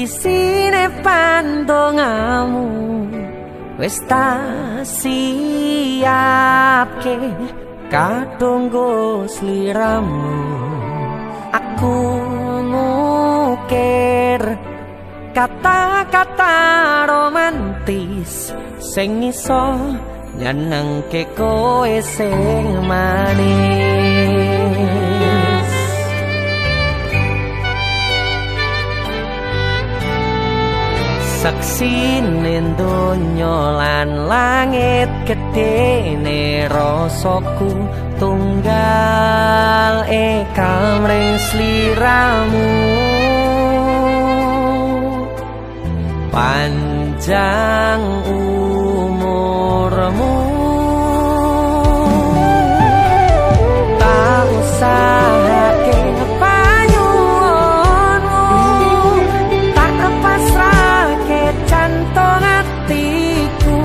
isine pandongamu wis tak siapke kadunggo sliramu. Aku ngukir kata-kata romantis sing iso nyenengke kowe sing manis. Saksine donya lan langit gedene rasaku tunggal kamring sliramu. Panjang umurmu, tak usahake panyuwunmu, tak pasrahke jantung hatiku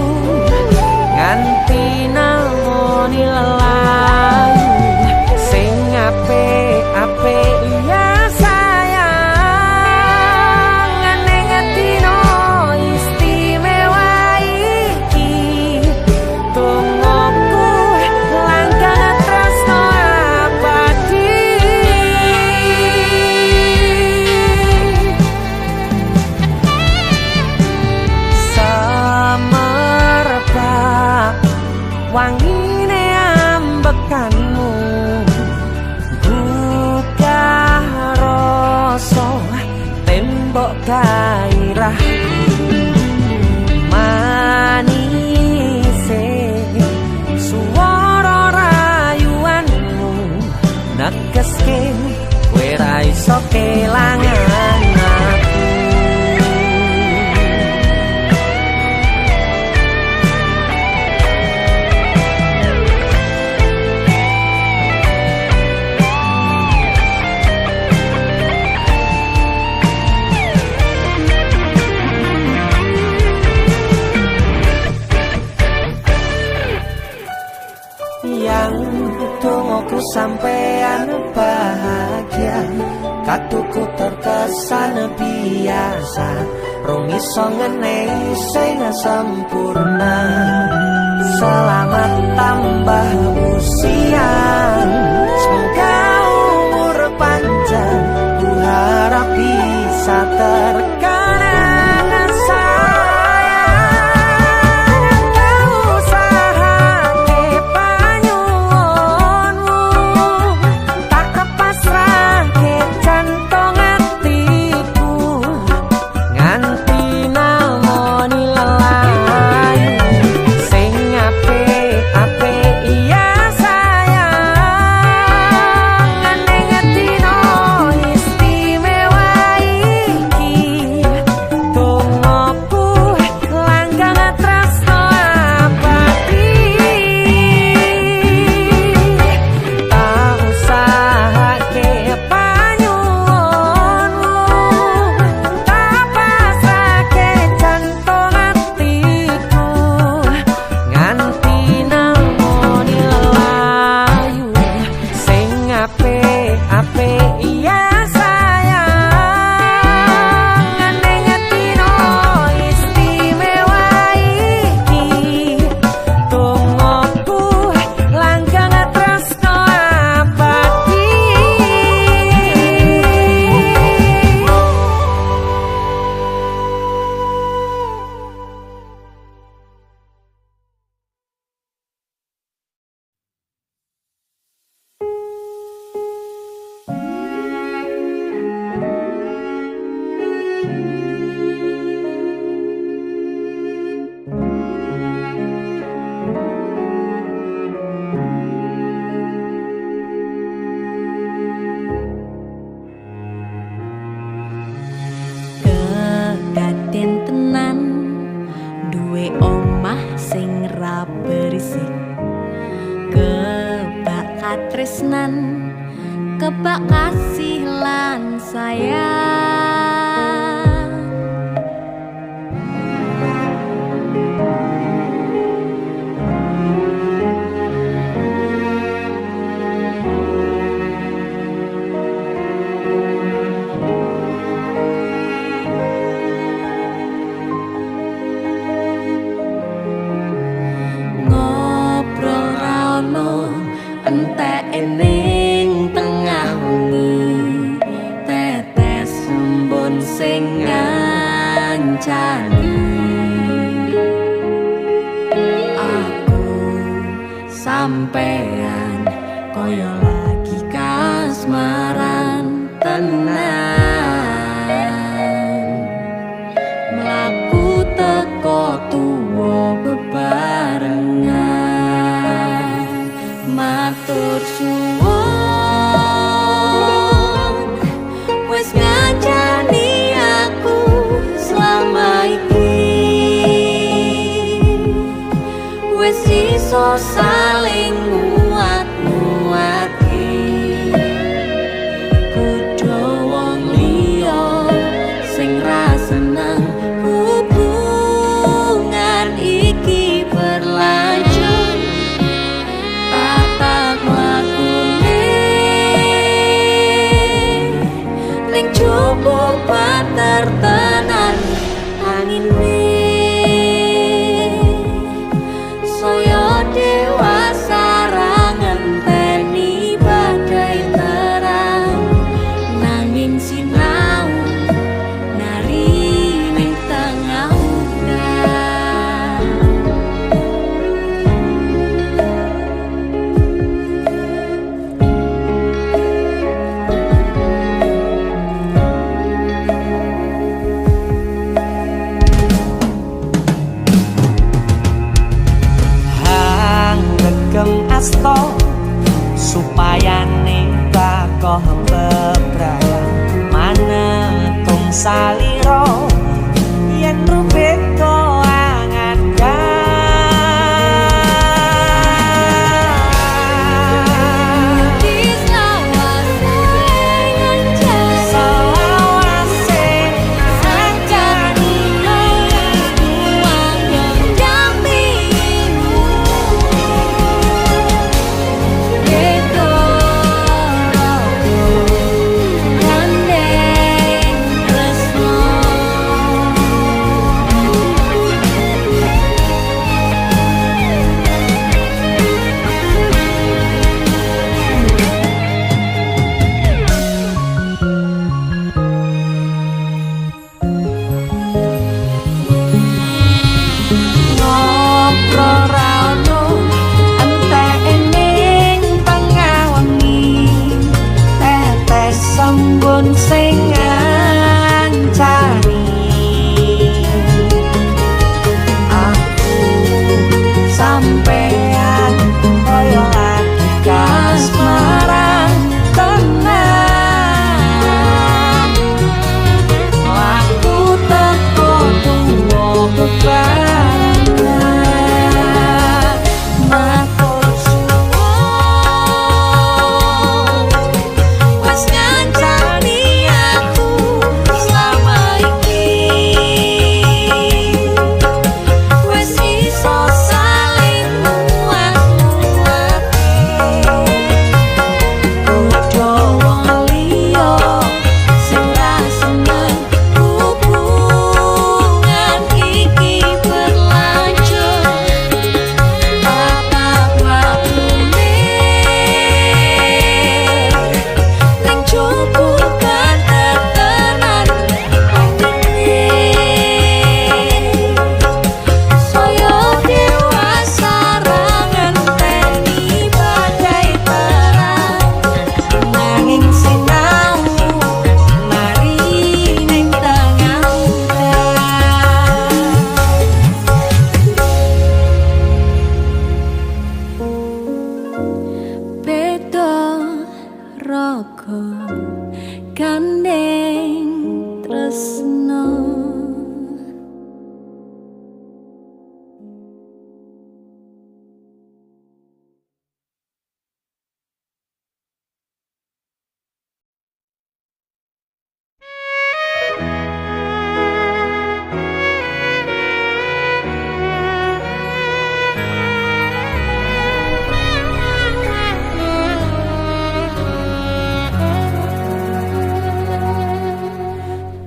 nganti namoni lelayu sing apik-apik ya. Wangine ambekanmu buka rasa tembok gairah manise suara rayuanmu negeske kowe ra iso kelangan aku. Tunggu sampean bahagia, katuku terkesan biasa, rong iso ngenehi sing sempurna. Selamat tambah usia, semoga umur panjang, ku harap bisa terkenang. Tresnan kebak kasih lan sayang. sampean koyo lagi kasmaran tenan mlaku teko tuwa bebarengan matur suwun wis ngancani aku selama iki wis iso saling nguat-nguati kudu wong liya sing ra seneng hubungan iki berlanjut tatak lakune ning cukup patertenan angine saya dewasa ngenteni badai terang nanging sinau nari ning tengah udan asto supaya nika koh bebrayan manetong saliro yen rubet ko angan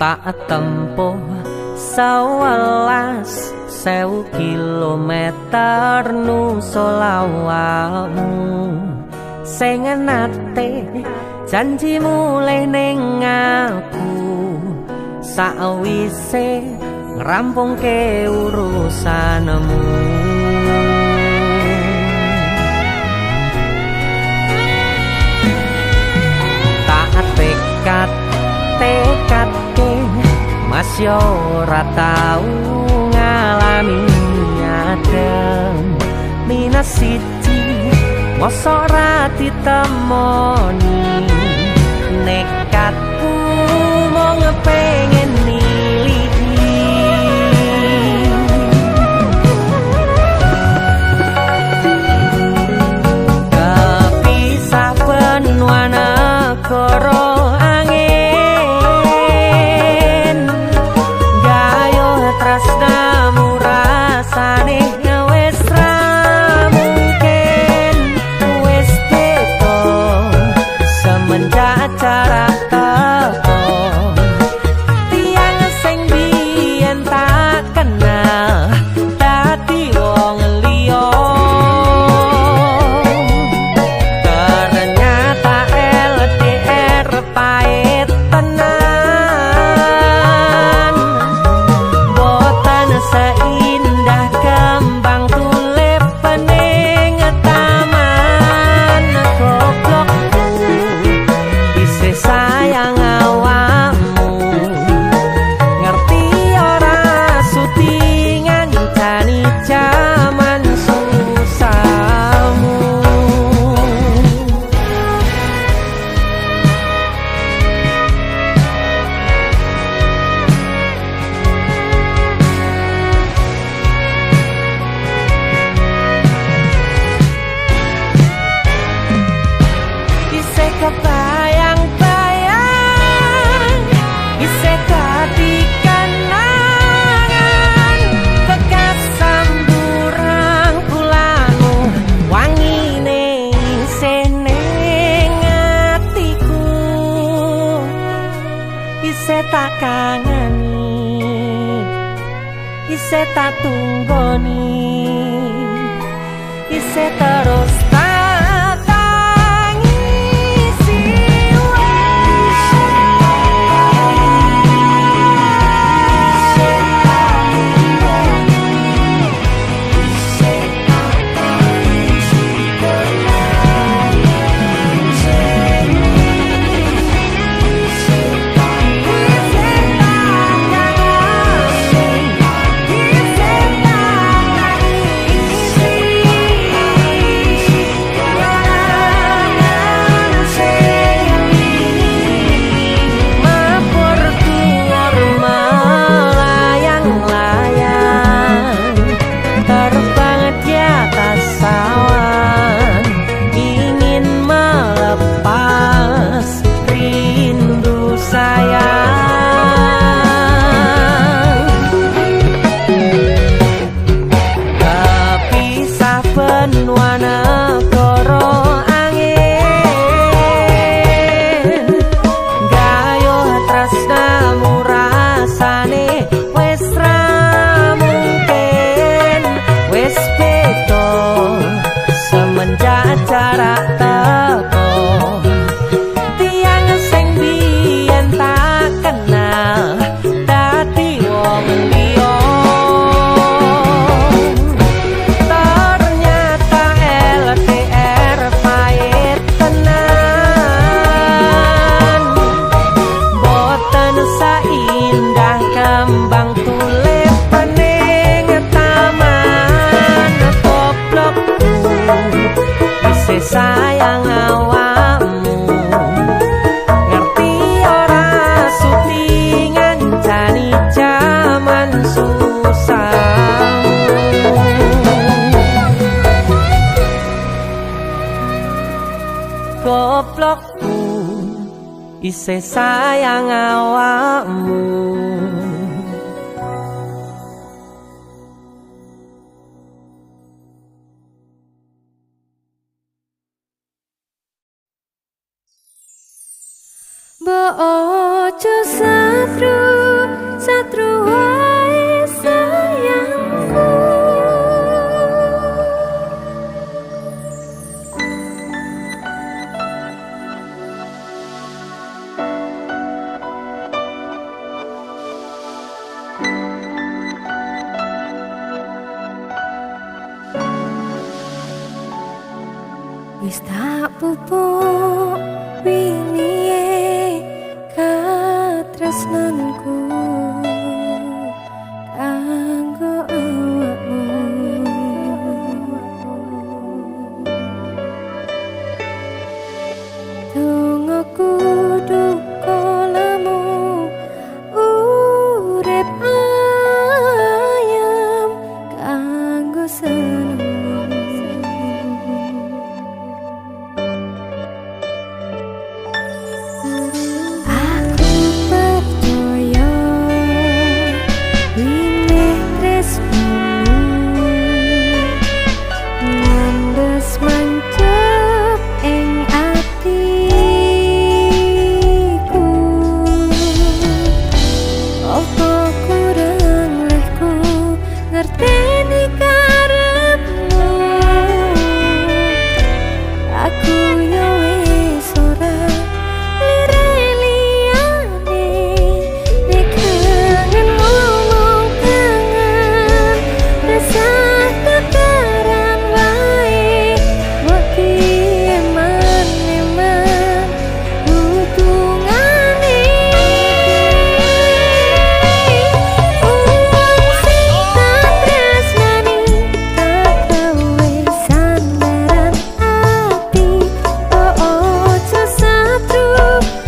tak tempuh 11.000 kilometer nusolawakmu sing nate janji mulih ning aku sakwise ngerampungke urusanmu wis yo ora tau ngalami adem minus siji mosok ra ditemoni nekatku mau ngepengen niliki kepisah benua negara angin gayo tresnamu rasane wis ra mungkin wis beda semenjak jarak teko tiang sing biyen tak kenal dadi wong liya ternyata LDR pahit tenan boten seindah kembang tulip pening taman goblokku isih sayang awakmu ngerti ora suti ngancani jaman susahmu isih kebayang-bayang isih dadi kenangan bekas samburan bulanmu wangine isih ning atiku isih tak kangeni isih tak tunggoni isih terus tak tangisi benua negara angin gayo tresnamu rasane wis ra mungkin wis beda semenjak jarak teko tiang sing biyen tak kenal dadi wong liya kembang tulip pening taman goblokku isih sayang awakmu ngerti ora suti ngancani jaman susahmu goblokku isih sayang awakmu Mbok ojo satru wae sayangku wis tak pupuk wingi katresnanku mergo seneng. Aku percaya winih tresnamu ngandes mancep ing atiku. Apa kurang lehku ngerteni karepmu. Aku yo wis ora lire-liyane nek kangen ngomong kangen rasa kekaran wae mbok eman-eman hubungane. Uang sing tak tresnani tak gawe sandaran ati. Oh ojo satru wae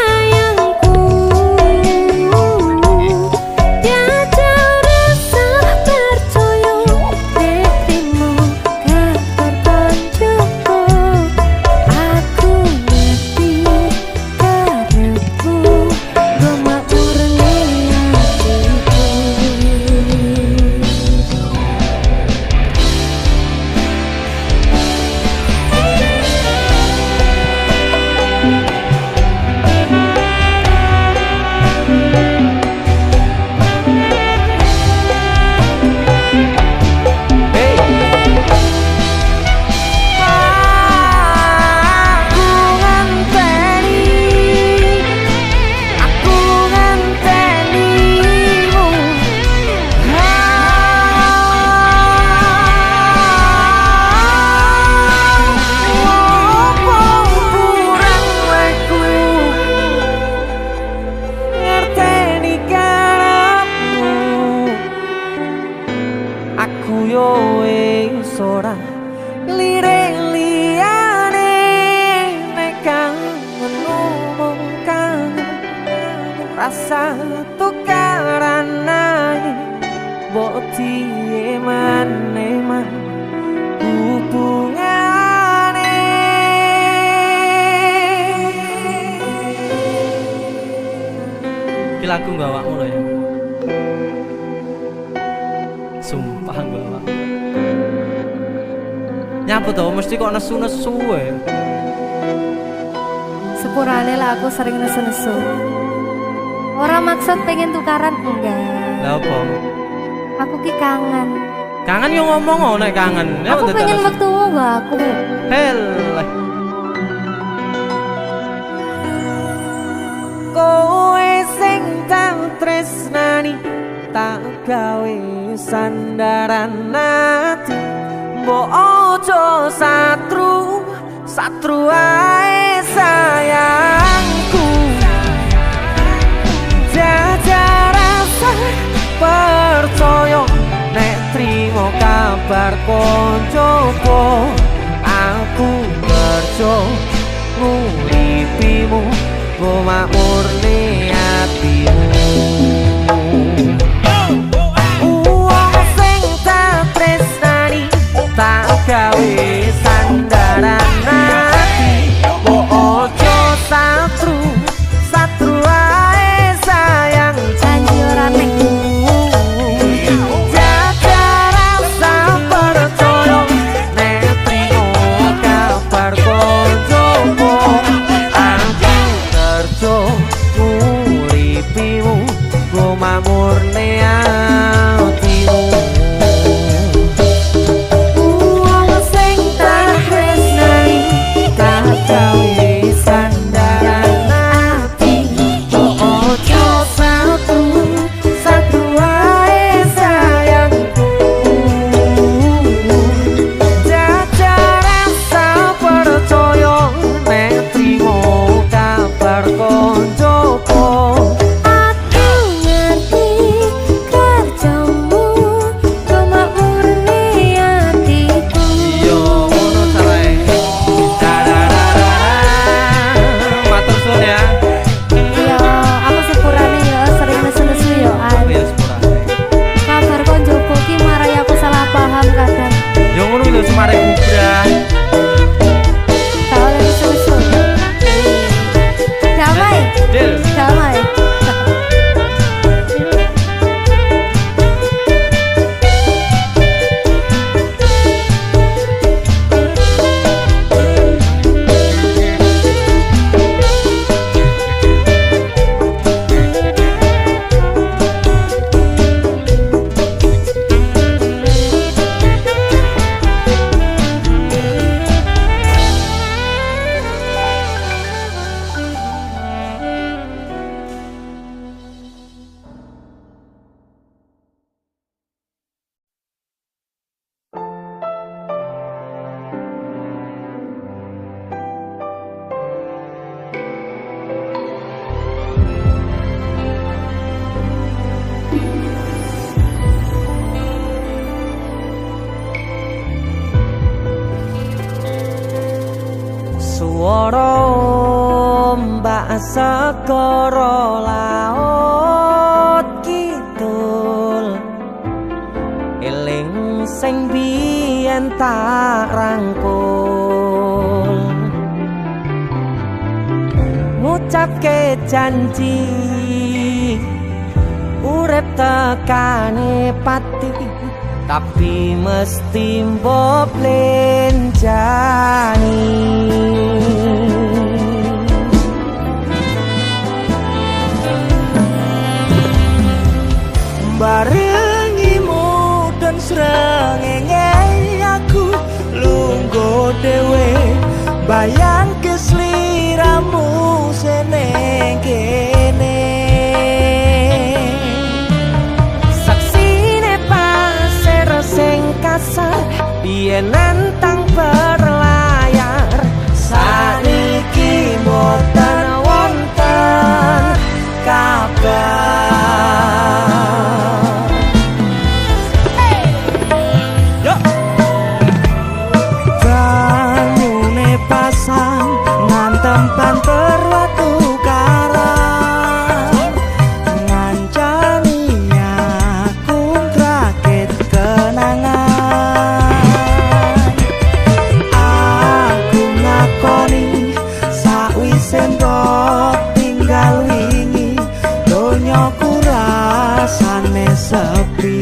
sayangku. Jajal rasa percaya nek trimo kabar koncoku. Aku ngerti karepku nggo makurne atiku. Aku ngentenimu. Apa kurang lehku ngerteni karepmu. Aku yo wis ora lire-liyane nek kangen ngomong kangen rasa tukaran ae mbok eman-eman hubungane. Iki lagu nggo awakmu lho ya. Sumpah nggo awak. Nyapa to mesti kok nesu-nesu wae. Sepurane lah aku sering nesu-nesu. Ora maksud pengen tukaran enggak. Lah apa? Aku ki kangen. Kangen yo ngomong oh nek kangen. Aku pengen metumu gak aku. Hel. Kowe sing tak tresnani tak gawe sandaran ati. Mbok ojo satru ae sayangku. Jajal rasa percaya nek trimo kabar koncoku. Aku kerja nguripimu nggo makmurne atimu. Uang sing tak tresnani tak gawe sandaran ati. Mbok ojo satru ae sayang. Janji ora nek Jaga rasa percaya nek trimo kabar koncoku. Aku kerja nguripi Suara ombak segara laut kidul eling sing biyen tak rangkul ngucapke janji urip tekane pati tapi mesti mbok lenjani barengimu dan srengenge aku lungguh dhewe bayang kesliramu seneng kene saksine pasir sing kasar biyen nantang berlayar saniki mboten wonten kabar banter watu karang ngancani aku rakit kenangan aku ngakoni sakwise mbok tinggal wingi donyaku rasane sepi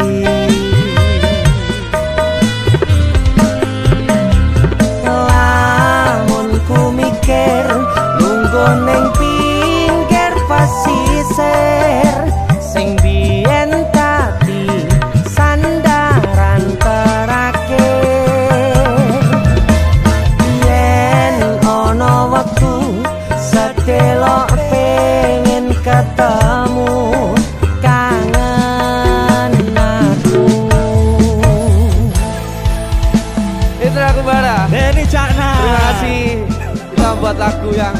neng pinggir pasisir sing biyen dadi sandaran terakhir yen ana wektu sedelok pengen ketemu kangen aku itu aku bara Denny Cakna terima kasih kita buat lagu yang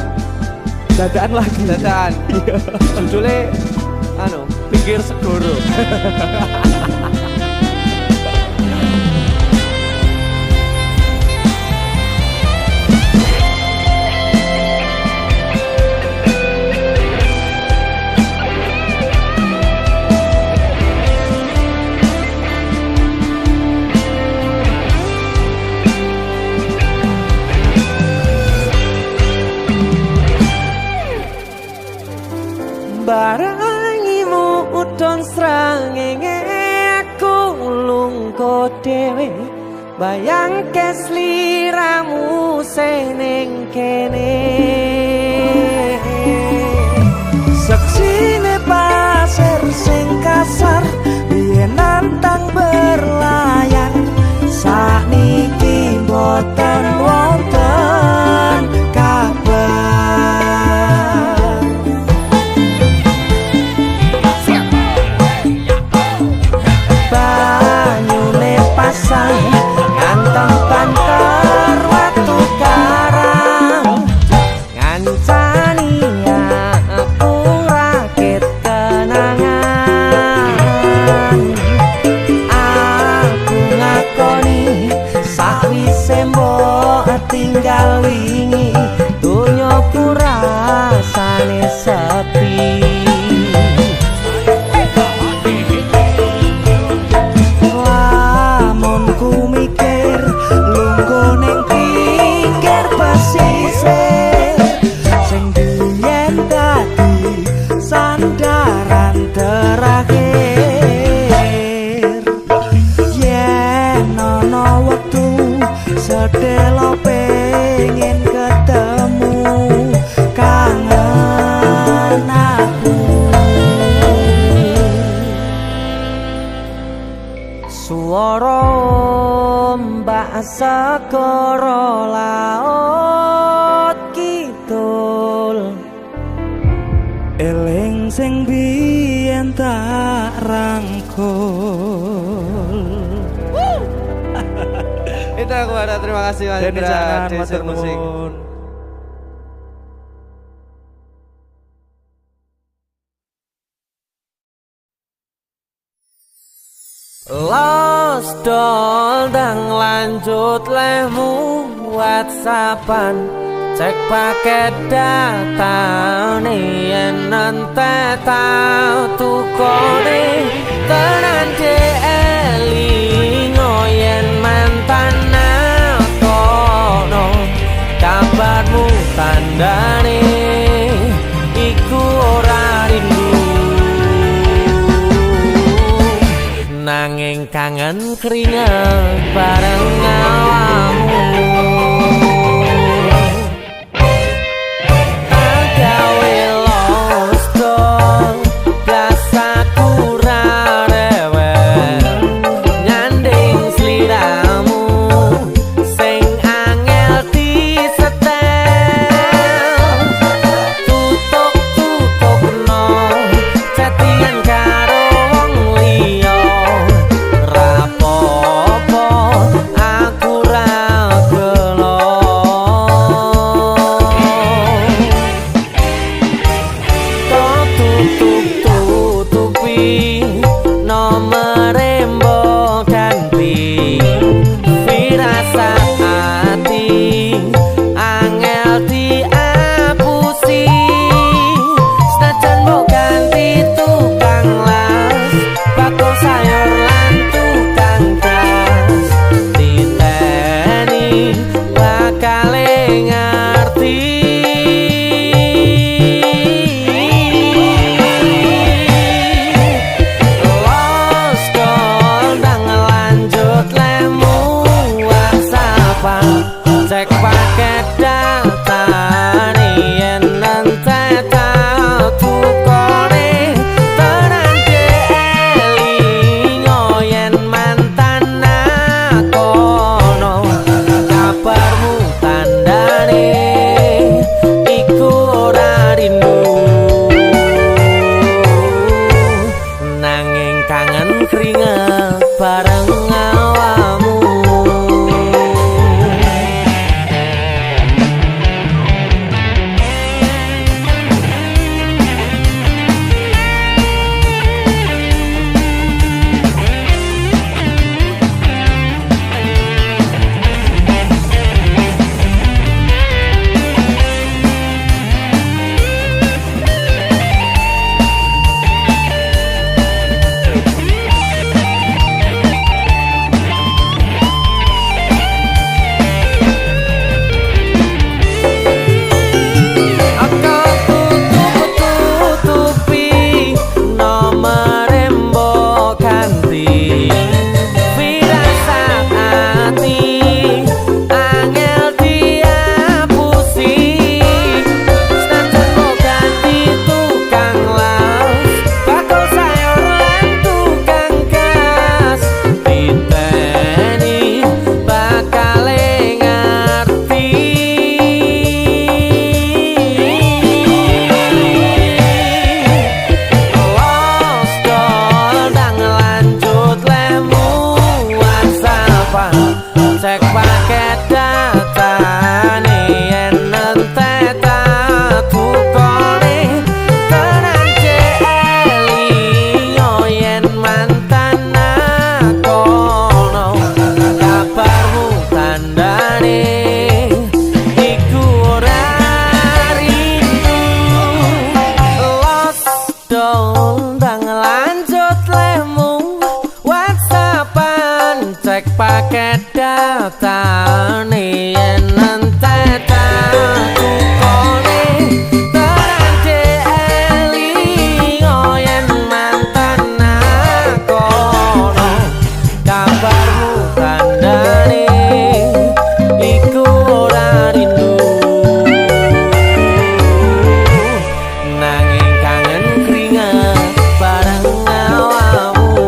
dadaan lagi dadaan judulnya pinggir segoro barangimu udon srengenge aku lungguh dhewe bayang kesliramu seneng kene saksine pasir sing kasar biyen nantang berlayar sakniki mboten wonten kabar nganteng banter watu karang ngancani aku rakit kenangan aku ngakoni sakwise mbok tinggal wingi donyaku rasane sepi sandaran terakhir yen ana wektu sedelo pengen ketemu kangen aku suara ombak segara laut kidul eling sing biyen tak rangkul. Itu aku ada terima kasih Mas Indra Desur Musik. Lost doll dan lanjut lemu WhatsAppan cek paket data nih yen nante tau tukone tenan de elingo yen mantan kono kabarmu tandane iku ora rindu nanging kangen keringet bareng awakmu cek paket data nih yen nante tau tukone tenan de elingo yen mantan kono kabarmu tandane iku ora rindu nanging kangen keringet bareng awakmu cek paket data nih yen nante tau tukone tenan de elingo yen mantan kono kabarmu tandane iku ora rindu lost dondang lanjut lemu WhatsAppan cek paket data nih yen nante tau tukone tenan de elingo yen mantan kono kabarmu tandane iku ora rindu nanging kangen keringet bareng awakmu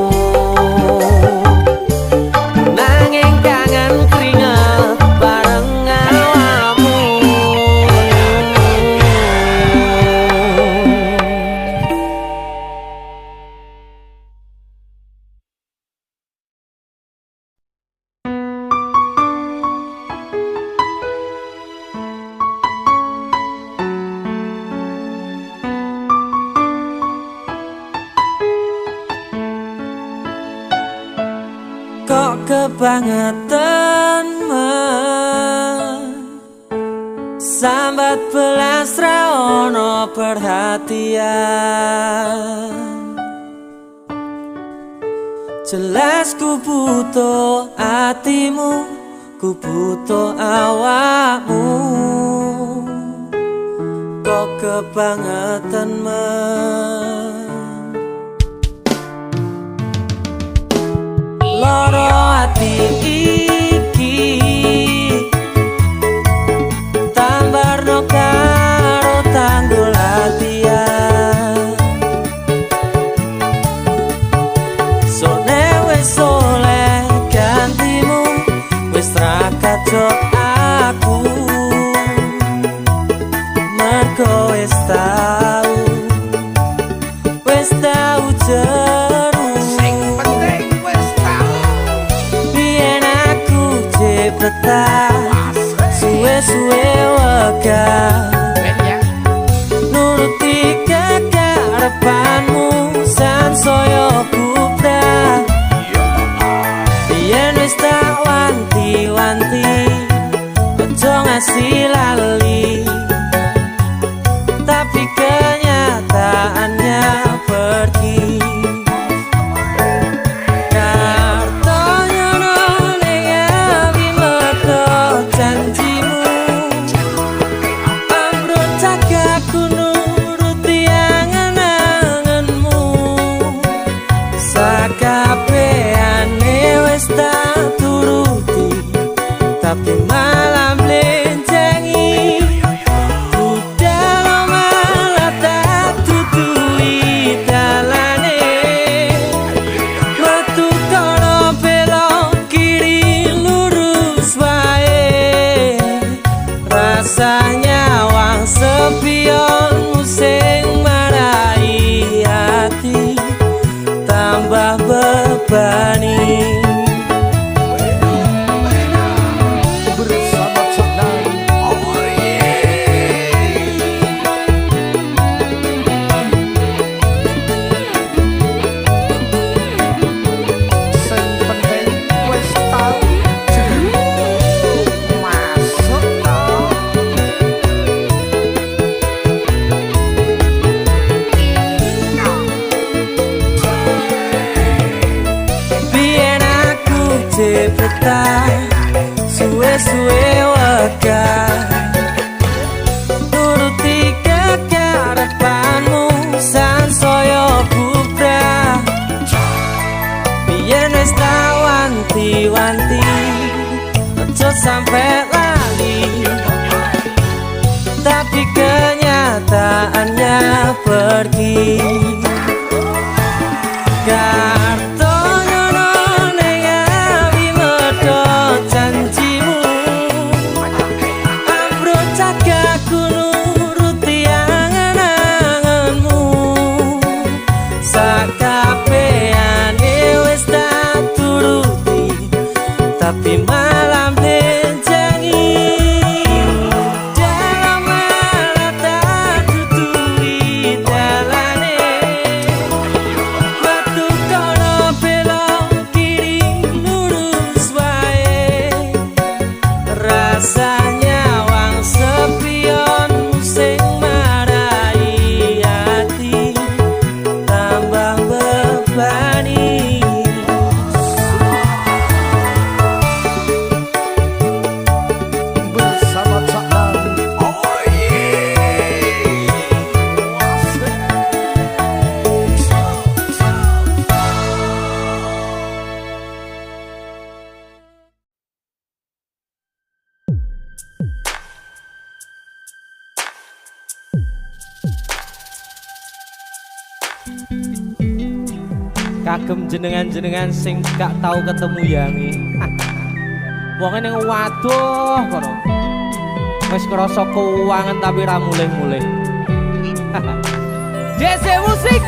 nanging kangen keringet bareng awakmu kok kebangetan Sambat belas ra ono perhatian. Jelas ku butuh hatimu, ku butuh awakmu. Kok kebangetan men loro hati iki tambarno karo tanggul latihan. Sone wis oleh gantimu, wis ra kacok aku. Mergo wis tau jeru. Sing penting wis tau. Biyen aku cepetan, suwe-suwe wegah nuruti kekarepanmu sansaya bubrah. Biyen wis tak wanti-wanti ojo ngasih lali, tapi kenyataannya pergi. Kartonya ning awi metu janjimu, ambruk cagaku nuruti angen-angenmu. Sakabehane wis tak turuti, tapi malam blenjengi. Rasanya wang sepionmu sing marai hati tambah bebani. Bersama Coknan, oh sing penting wis tau masuk. Cepetan, suwe-suwe wegah nuruti kekarepanmu sansaya bubrah. Biyen wis tak wanti-wanti ojo sampe lali, tapi kenyataannya pergi. Janjimu ambruk cagaku nuruti angen-angenmu. Sakabehane wis tak turuti, tapi malam blenjengi. Dalam malah tak tutui dalane, metu kono belok kiri lurus wae. Rasanya wang sepionmu sing marai hati tambah bebani. Bersama Coknan, oh Kagem jenengan-jenengan sing gak tau ketemu yangi. Wonge ning waduh kono. Wis ngrasa keuangan tapi ra mulih-mulih. JC Musik.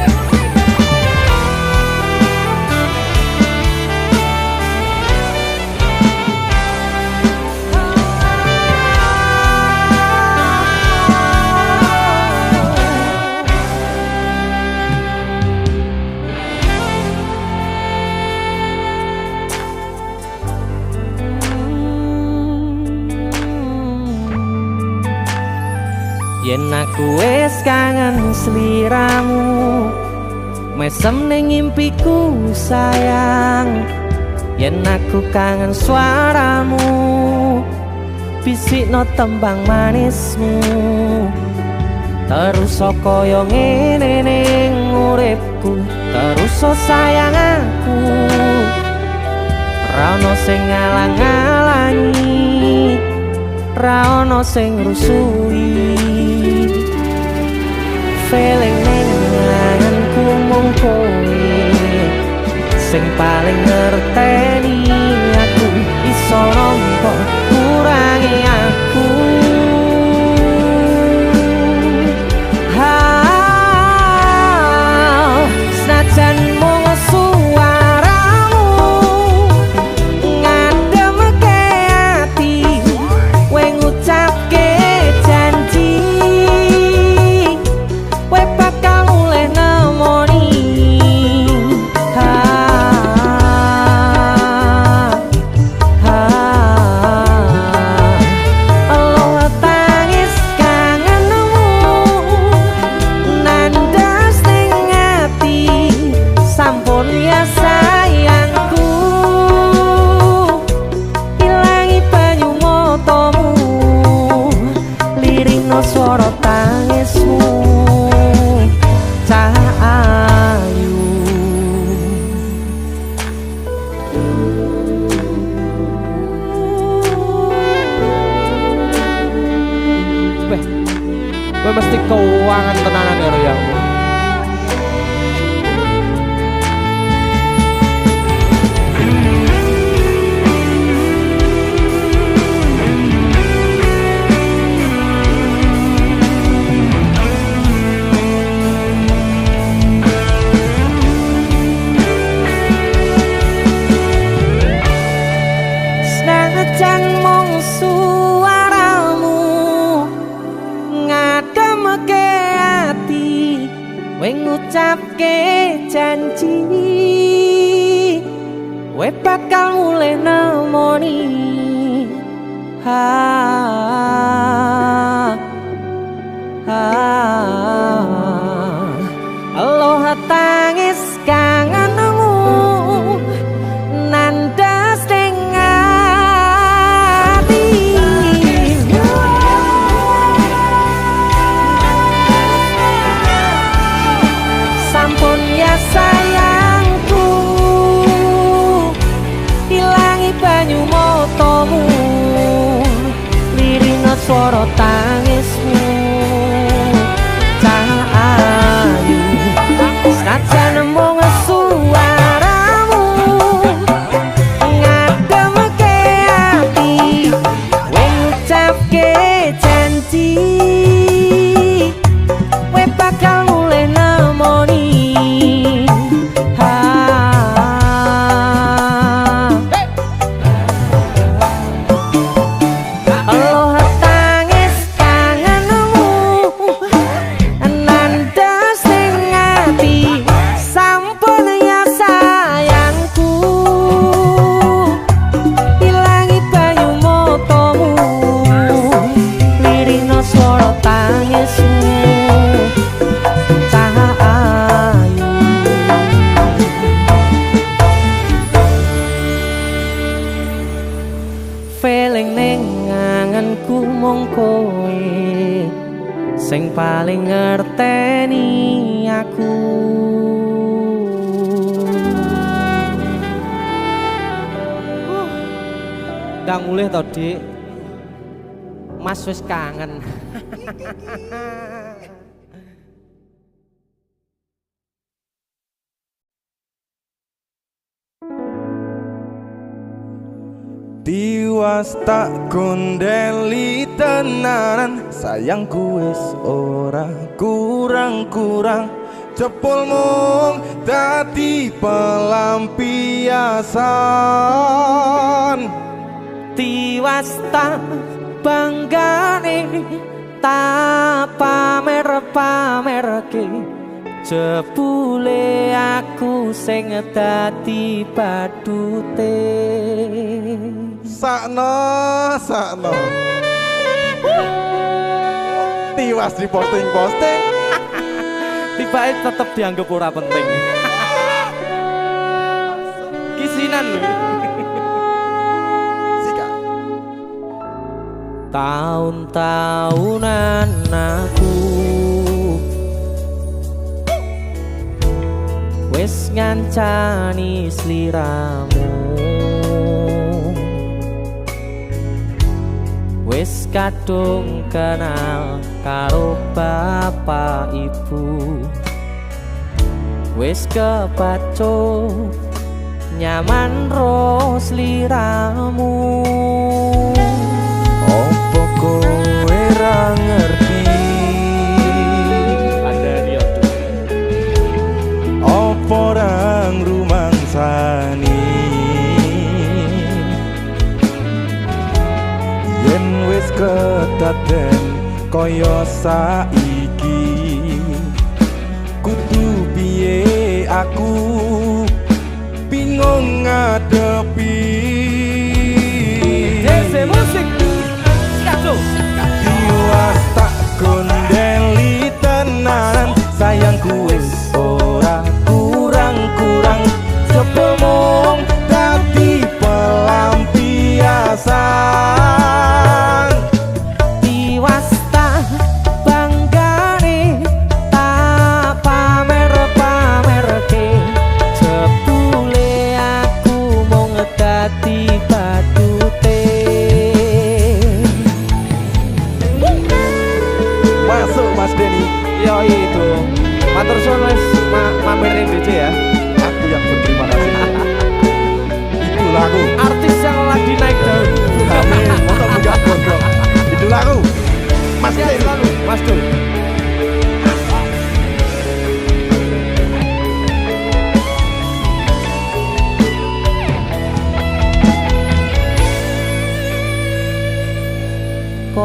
Yen aku wis kangen sliramu, mesem ning impiku sayang. Yen aku kangen suaramu, bisikno tembang manismu. Terus kaya ngene ning uripku, terus sayang aku. Ra ono sing ngalang-alangi, ra ono sing rusui. Feeling ning anganku mung kowe sing paling ngerteni aku. Iso nampa kurangi aku. Senajan mung suaramu ngademke ati, kowe ngucapke janji kowe bakal mulih nemoni. Suara tangismu cahayu. Weh, gue mesti keuangan tenanan ya Royangmu. Senajan mung suaramu ngademke ati, kowe ngucapke janji kowe bakal mulih nemoni. Aloha tangis kangenmu nandas ning ati. Sampun ya sayangku, ilangi banyu motomu, lirina swara tangismu cahayu. Senajan mung suaramu ngademke ati, kowe ngucapke janji kowe bakal mulih nemoni. Aloha tangis kangenmu nandas ning ati, sampun ya sayangku, ilangi banyu motomu, lirina swara tangismu cahayu. Feeling ning anganku mung kowe sing paling ngerteni aku. Ndang mulih to, Dik. Mas wis kangen. Tiwas tak gondeli tenanan, sayangku wis ora kurang-kurang. Jepul mung dadi pelampiasan. Tiwas tak banggane, tak pamer-pamerke, jebule aku sing dadi badute. Sakno tiwas di posting-posting. Tiba tetep dianggap ora penting. Kisinan lho. Sikat. Tahun-tahunan aku wis ngancani sliramu, wis kadung kenal karo bapak ibu, wis kepacut nyaman ro sliramu. Opo kowe ra ngerti? Ada dia tuh. Opo rang rumangsani? Yen wis kedaden kaya saiki, kudu piye aku bingung ngadepi. Dese musik. Kado. Tiwas tak gondeli tenan, sayangku wis ora kurang-kurang, sepemong dadi pelampiasan. Tiwas tak banggane, tak pamer-pamerke, jebule aku mung dadi badute. Masuk Mas Denny, Yo itu. Matur suwun wis mamerin DJ ya. aku yang berterima kasih. Itu lagu. Artis yang lagi naik daun. Amin, motor buka gondrong. Itu lagu. Mas Sehat Denny. selalu, Mas Dul.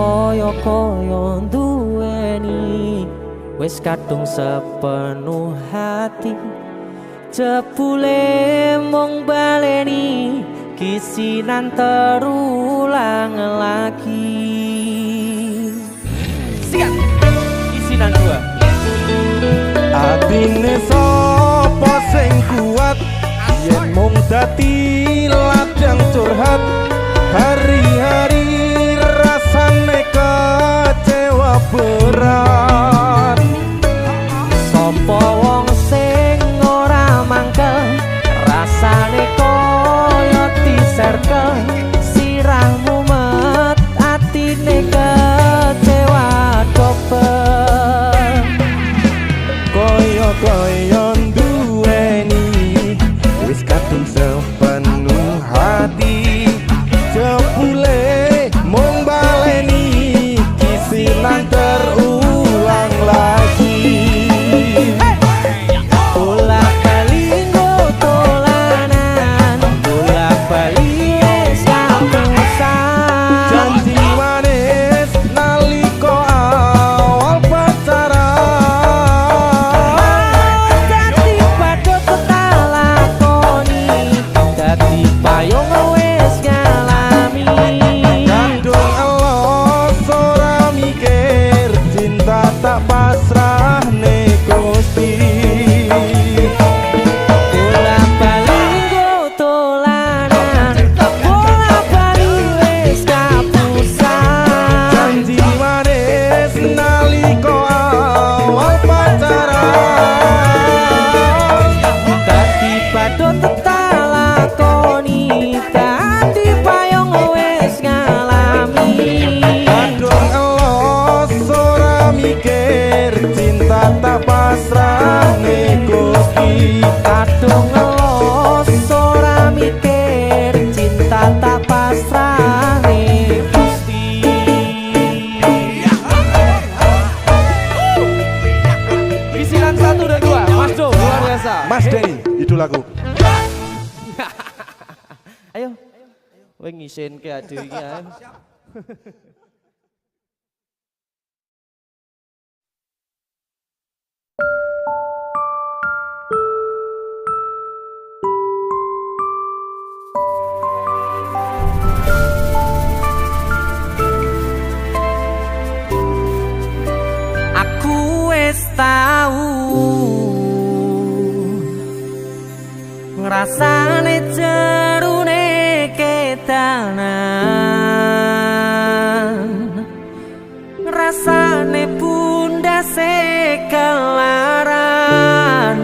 Koyo-koyo duweni wis kadung sepenuh hati, jebule mung baleni kisinan terulang lagi. Sikat. Isinan dua. Atine sapa sing kuat, yen mung dadi ladang curhat, hari-hari rasane kecewa berat. Sopo wong sing ora mangkel, rasane koyo diserkel, sirahmu met atine kecewa dobel. Koyo-koyo duweni wis kadung sepenuh hati, jebule mung baleni kisinan terulang lagi. Bolak-balik tolanan, bolak-balik wis kapusan. Janji manis nalika awal pacaran, Dadi padha ketalakoni, dadi payung wis ngalami. kadung elos ora mikir, cinta tak pasrah ne Gusti. Bolak-balik tolanan, bolak-balik wis kapusan. Janji manis nalika awal pacaran, Dadi padha tetalakoni, dadi payung wis ngalami. kadung elos ora mikir, cinta tak pasrah ne Gusti. Kadung ngelos ora mikir, cinta tak pasrah ning Gusti. Isinan 1 dan 2. Mas Dul luar biasa. Mas Denny, itu lagu. Ayo. Kowe ngisin ke ade iki ae. rasane jerune kedanan, rasane pundase kelaran,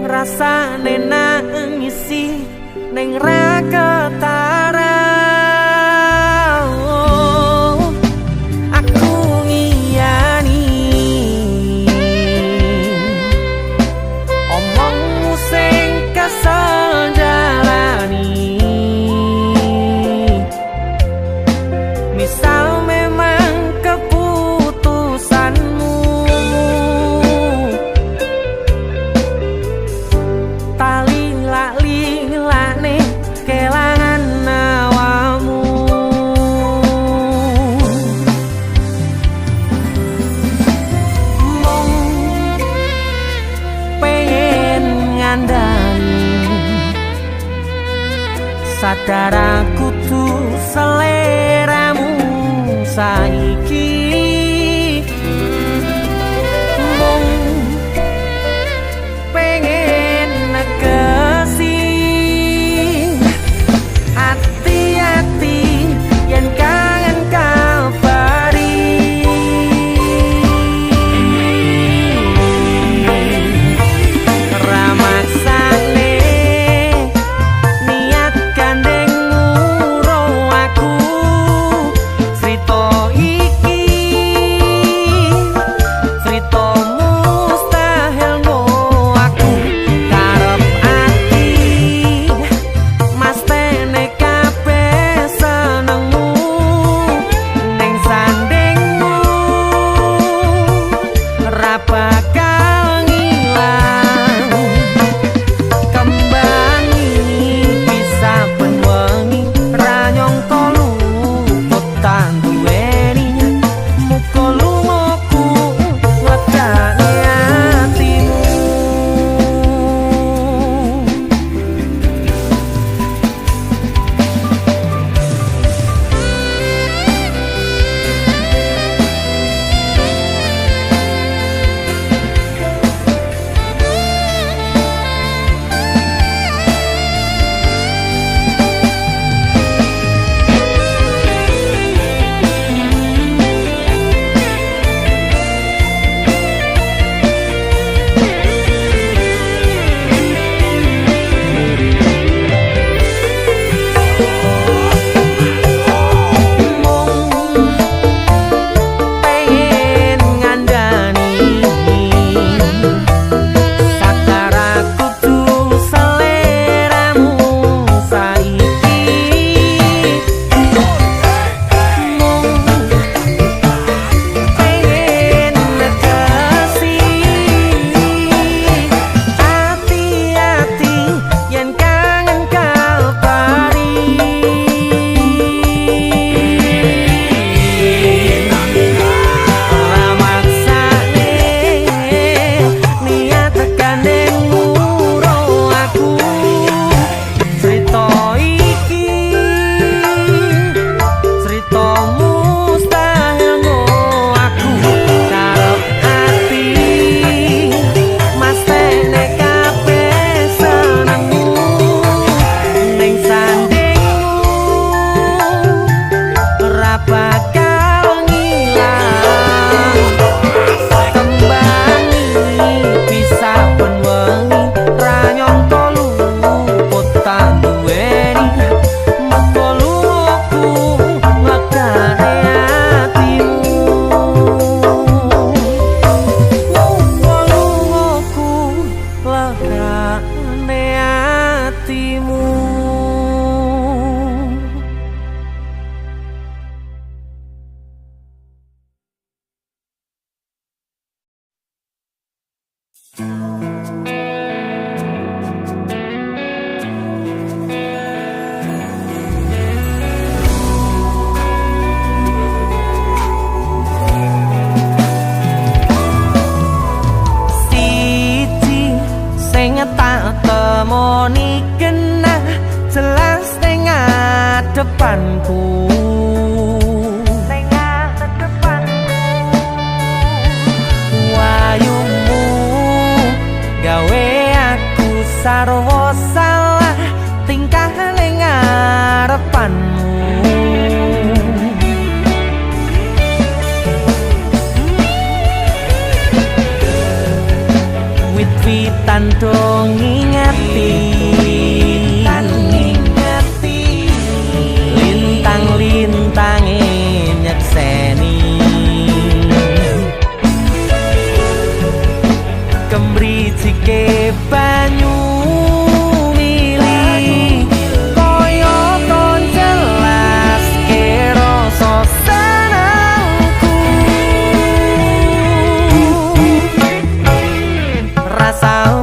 rasane nangisi ning ra ketara. Aku ngiyani omongmu sing kesel jalani, misal memang keputusanmu tali lak-lilane kelangan nawamu. Mong pengen ngandani sadar aku tuh seleramu saiki. Mong pengen negesi hati-hati yen kangen kabari. Ramaksane niat gandeng muro aku cerita iki, cerita mustahil ngo aku karep ati mas tene kabeh senengmu ning sandingmu ra bakal ngilang. Kembangi bisa benwengi ra nyongko luput tan duweni muga lungaku ngledakne atimu. Pengen ngandani sadar aku tuh seleramu saiki. Mong pengen negesi hati-hati yen kangen kabari. Ramaksane niat gandeng muro aku cerita iki, cerita mustahil ngo aku karep ati mas tene kabeh senengmu ning sandingmu ra bakal ngilang. Kembangi bisa benwengi ra nyongko luput tan duweni muga lungaku ngledakne atimu. Muga lungaku ngledakne atimu. Siji sing tak temoni kena jelas ning ngadepanku. Wayumu sarwa salah tingkah ning ngarepanmu. Wit-witan dong ngingati, lintang-lintange nyekseni, kemricike banyu mili kaya ton jelas ke rasa senengku. Rasa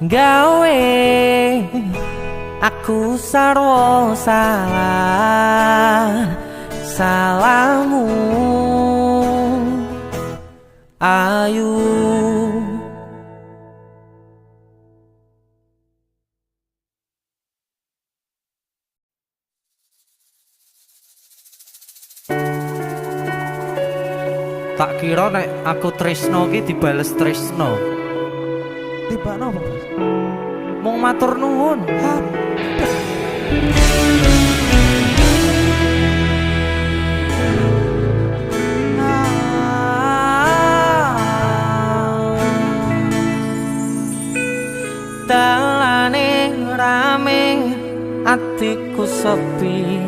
gawe aku sarwa salah, salahmu ayu. Tak kira nek aku tresno ki dibales tresno. Tiba napa, Mas? Mung matur nuwun. Dalane rame, atiku sepi.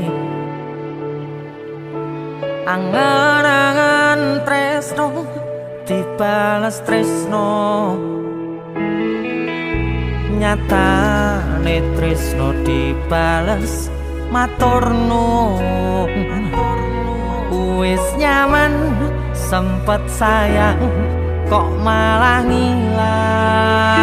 Angan-angan tresno dibales tresno. Nyatane tresno dibales matur nuwun. Wis nyaman sempet sayang kok malah ngilang.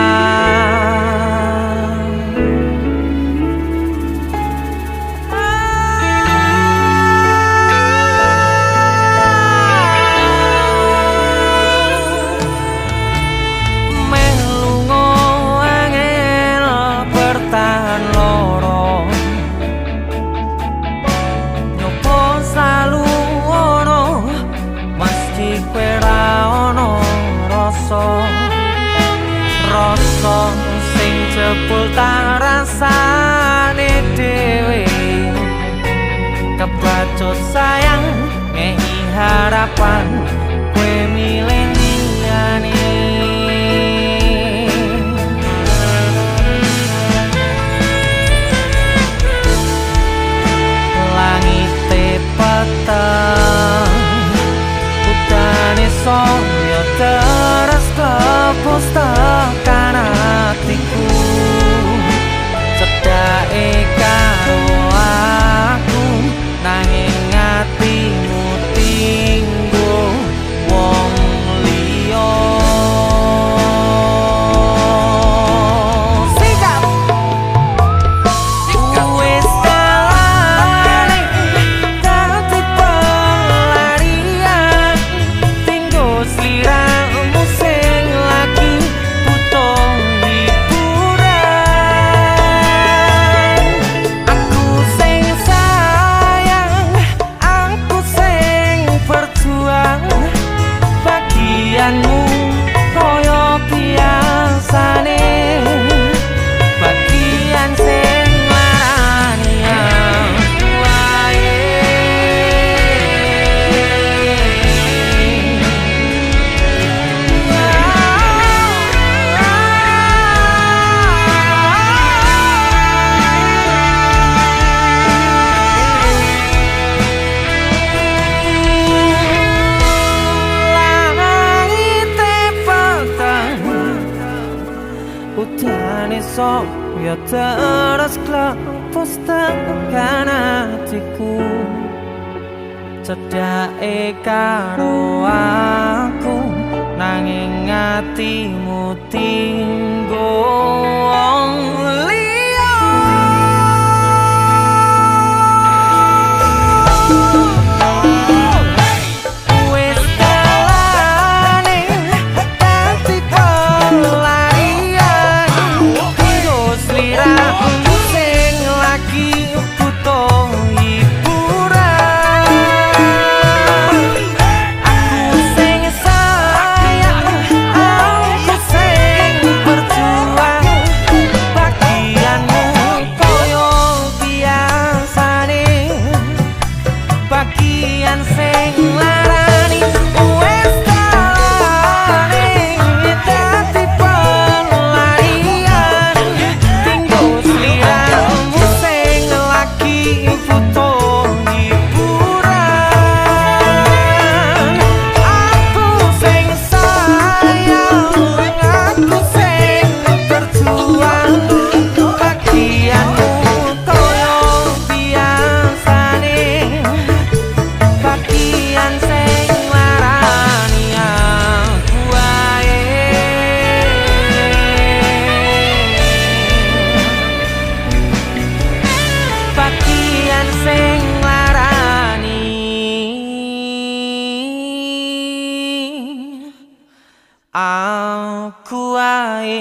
Meh lunga angel bertahan loro, jebul tak rasane dhewe kebacut sayang ngehi harapan kowe milih liyane langite peteng udane saya terus kepus tekan hatiku cedake karo aku nanging atimu tinggo wong liya sikap wis kalane dadi pelarian tinggo sliramu sing lagi butuh hiburan aku sing sayang aku sing berjuang bagianmu koyo biasane bagian sing larani aku wae langite peteng udane saya terus klepus tekan hatiku cedake karo aku nanging atimu tinggo wong liya wis kalane dadi pelarian tinggo sliramu sing lagi butuh hiburan aku sing sayang aku sing berjuang bagianmu koyo biasane bagian sing larani wis kalane dadi pelarian tinggo sliramu sing lagi butuh hiburan aku sing sayang aku sing berjuang bagianmu koyo biasane bagian sing larani aku wae bagian sing larani aku wae